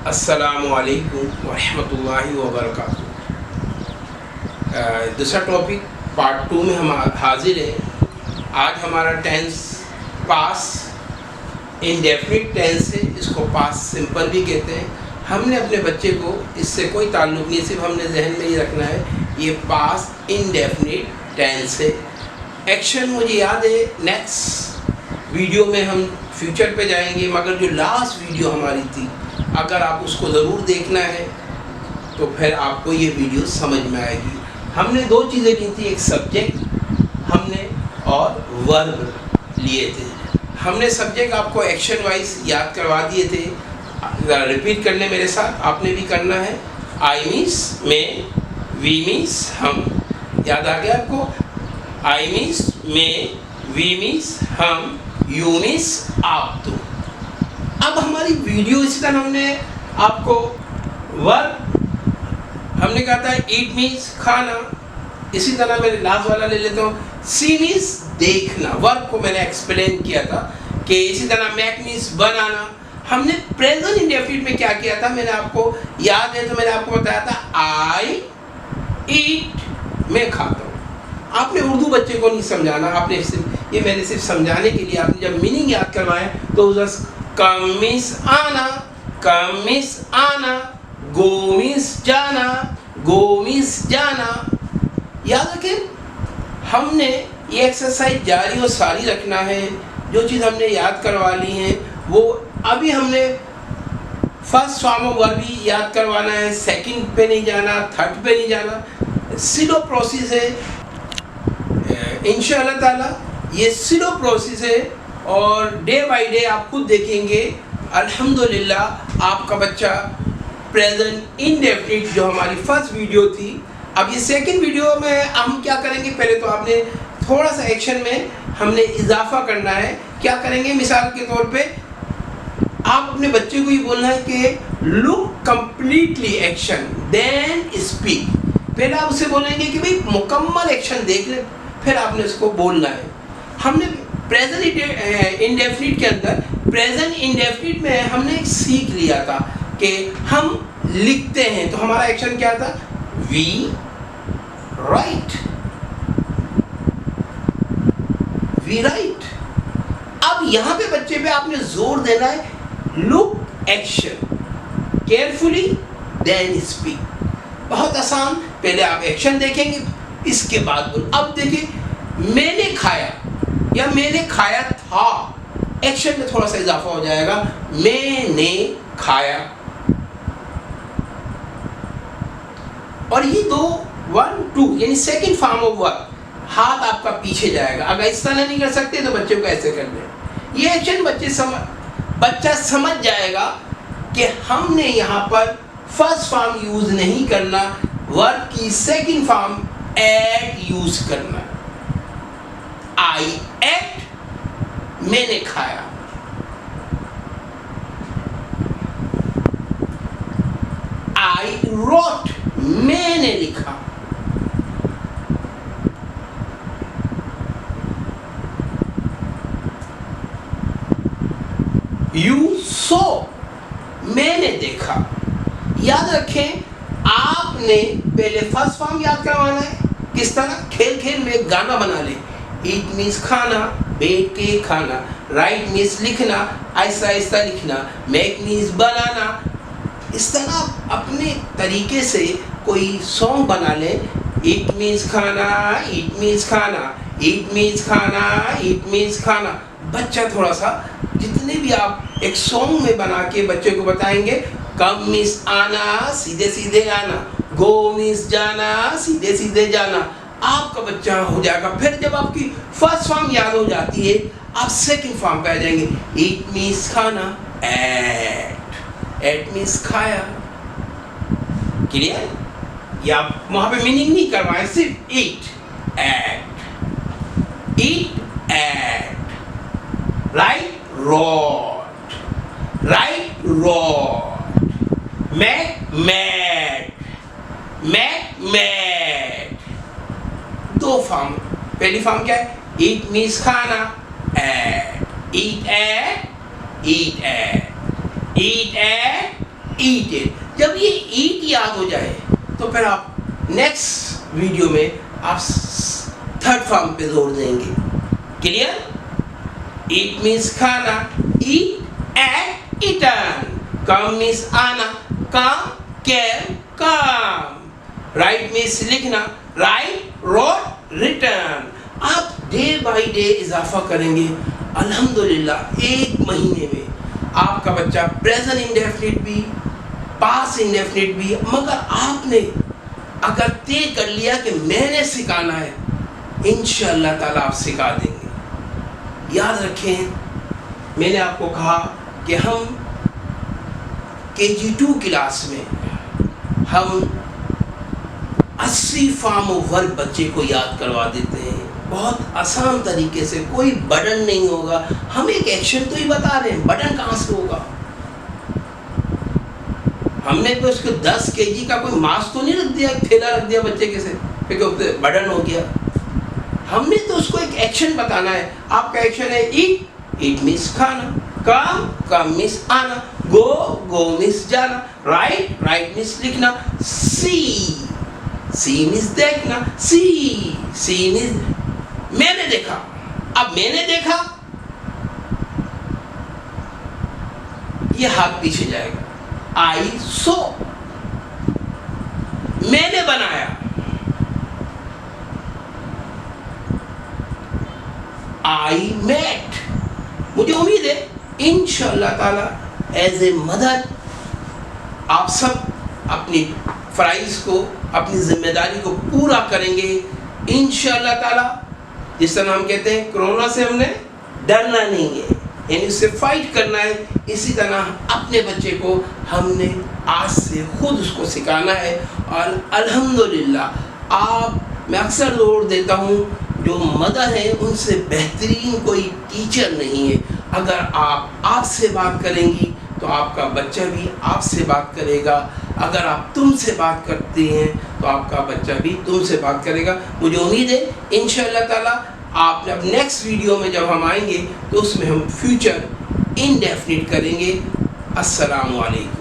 अस्सलामुअलैकुम वरहमतुल्लाहि वबरकातुहू। दूसरा टॉपिक पार्ट 2 में हम हाजिर हैं। आज हमारा टेंस पास इंडेफिनिट टेंस है, इसको पास सिंपल भी कहते हैं। हमने अपने बच्चे को इससे कोई ताल्लुक़ नहीं, सिर्फ हमने जहन में ये रखना है ये पास इंडेफिनिट टेंस है। एक्शन मुझे याद है, नेक्स्ट वीडियो में हम फ्यूचर पे जाएंगे, मगर जो लास्ट वीडियो हमारी थी अगर आप उसको ज़रूर देखना है तो फिर आपको ये वीडियो समझ में आएगी। हमने दो चीज़ें ली थी, एक सब्जेक्ट हमने और वर्ब लिए थे। हमने सब्जेक्ट आपको एक्शन वाइज याद करवा दिए थे, रिपीट करने मेरे साथ, आपने भी करना है। आई मीन्स मैं, वी मीन्स हम, याद आ गया आपको? आई मीन्स मैं, वी मीन्स हम, यू मीन्स आप। तो अब हमारी वीडियो इसी तरह हमने आपको वर्ब हमने कहा था ईट मीन्स खाना, इसी तरह मैं लास्ट वाला ले लेता हूँ, सी मीन्स देखना। वर्ब को मैंने एक्सप्लेन किया था कि इसी तरह मैक मीन्स बनाना। हमने प्रेजेंट इंडेफिनिट में क्या किया था, मैंने आपको याद है तो मैंने आपको बताया था आई ईट, मैं खाता हूँ। आपने उर्दू बच्चे को नहीं समझाना, आपने सिर्फ ये मैंने सिर्फ समझाने के लिए आपने जब मीनिंग याद करवाए तो उस कम मीन्स आना, कम मीन्स आना, गो मीन्स जाना, गो मीन्स जाना। याद रखें, हमने ये एक्सरसाइज जारी और सारी रखना है। जो चीज़ हमने याद करवा ली है वो अभी हमने फर्स्ट फॉर्म ऑफ वर्ब भी याद करवाना है, सेकंड पे नहीं जाना, थर्ड पे नहीं जाना। स्लो प्रोसेस है, इंशाअल्लाह ताला ये स्लो प्रोसेस है और डे बाय डे आप खुद देखेंगे अल्हम्दुलिल्लाह आपका बच्चा प्रेजेंट इंडेफिनिट जो हमारी फर्स्ट वीडियो थी, अब ये सेकंड वीडियो में हम क्या करेंगे, पहले तो आपने थोड़ा सा एक्शन में हमने इजाफा करना है। क्या करेंगे, मिसाल के तौर पे आप अपने बच्चे को ही बोलना है कि look completely action then speak. पहले आप उसे बोलेंगे कि भाई मुकम्मल एक्शन देख ले, फिर आपने उसको बोलना है। हमने प्रेजेंट इंडेफिनिट के अंदर, प्रेजेंट इंडेफिनिट में हमने एक सीख लिया था कि हम लिखते हैं तो हमारा एक्शन क्या था, वी राइट, वी राइट। अब यहाँ पे बच्चे पे आपने जोर देना है look action carefully then speak. बहुत आसान, पहले आप एक्शन देखेंगे इसके बाद बोल। अब देखिए, मैंने खाया या मैंने खाया था, एक्शन में थोड़ा सा इजाफा हो जाएगा, मैंने खाया। और ये दो 1 2 यानी सेकंड फॉर्म ऑफ वर्ब, हाथ आपका पीछे जाएगा। अगर इस तरह नहीं कर सकते तो बच्चे को ऐसे कर ले। ये एक्शन बच्चा समझ जाएगा कि हमने यहाँ पर फर्स्ट फॉर्म यूज नहीं करना, वर्ब की सेकंड फॉर्म एट यूज करना। आई एट, मैंने खाया। आई रोट, मैंने लिखा। यू सो, मैंने देखा। याद रखें, आपने पहले फर्स्ट फॉर्म याद करवाना है। किस तरह, खेल खेल में गाना बना ले। ईट मीन्स खाना, बैठ के खाना। राइट मीन्स लिखना, ऐसा ऐसा लिखना। मेक मीन्स बनाना। इस तरह अपने तरीके से कोई सॉन्ग बना ले। ईट मीन्स खाना, ईट मीन्स खाना, ईट मीन्स खाना, ईट मीन्स खाना। बच्चा थोड़ा सा, जितने भी आप एक सॉन्ग में बना के बच्चे को बताएंगे, कम मीन्स आना, सीधे सीधे आना। गो मीन्स जाना, सीधे सीधे जाना। आपका बच्चा हो जाएगा। फिर जब आपकी फर्स्ट फॉर्म याद हो जाती है, आप सेकंड फॉर्म पे आ जाएंगे। ईट मीन्स खाना, एट मीन्स खाया। क्लियर? या वहां पे मीनिंग नहीं करवाएं, सिर्फ eat ate, eat ate. Write wrote, write wrote. Make made, make made. दो फॉर्म, पहली फॉर्म क्या है, ईट मीन्स खाना, ate, eat at, eat at, eat at, eat it. जब ये ईट याद हो जाए तो फिर आप नेक्स्ट वीडियो में आप थर्ड फॉर्म पे जोर देंगे। क्लियर? ईट मीन्स खाना, ईट एट ईटन। कम मीन्स आना, कम केम कम। राइट मीन्स लिखना, राइट रोट रिटर्न। आप डे बाय डे इजाफा करेंगे, अल्हम्दुलिल्लाह एक महीने में आपका बच्चा प्रेजेंट इंडेफिनिट भी, पास इंडेफिनिट भी, मगर आपने अगर तय कर लिया कि मैंने सिखाना है, इंशाअल्लाह ताला आप सिखा देंगे। याद रखें, मैंने आपको कहा कि हम KG2 क्लास में हम 80 फॉर्म ऑफ वर्क बच्चे को याद करवा देते हैं, बहुत आसान तरीके से, कोई बटन नहीं होगा। हम एक एक्शन तो ही बता रहे हैं, बटन कहाँ से होगा? हमने तो उसको 10 kg का कोई मास तो नहीं रख दिया, थैला रख दिया बच्चे के से, फिर बटन हो गया। हमने तो उसको एक एक्शन बताना है। आपका एक्शन है ईट, ईट मीन्स खाना, कम, कम मीन्स आना, गो, गो मीन्स जाना, राइट, राइट मीन्स लिखना, सी, सी मीन्स देखना, सी मीन्स मैंने देखा। अब मैंने देखा, ये हाथ पीछे जाएगा, आई सो। मैंने बनाया, आई मेट। मुझे उम्मीद है इंशाअल्लाह ताला एज ए मदर आप सब अपनी फराइज को, अपनी जिम्मेदारी को पूरा करेंगे इंशाअल्लाह ताला। जिस तरह हम कहते हैं कोरोना से हमने डरना नहीं है, यानी उससे फाइट करना है, इसी तरह अपने बच्चे को हमने आज से खुद उसको सिखाना है। और अल्हम्दुलिल्लाह मैं अक्सर जोर देता हूँ, जो मदर है उनसे बेहतरीन कोई टीचर नहीं है। अगर आप आपसे बात करेंगी तो आपका बच्चा भी आपसे बात करेगा, अगर आप तुमसे बात करते हैं तो आपका बच्चा भी तुमसे बात करेगा। मुझे उम्मीद है इंशाअल्लाह ताला आप अब नेक्स्ट वीडियो में जब हम आएंगे तो उसमें हम फ्यूचर इंडेफिनिट करेंगे। अस्सलामु अलैकुम।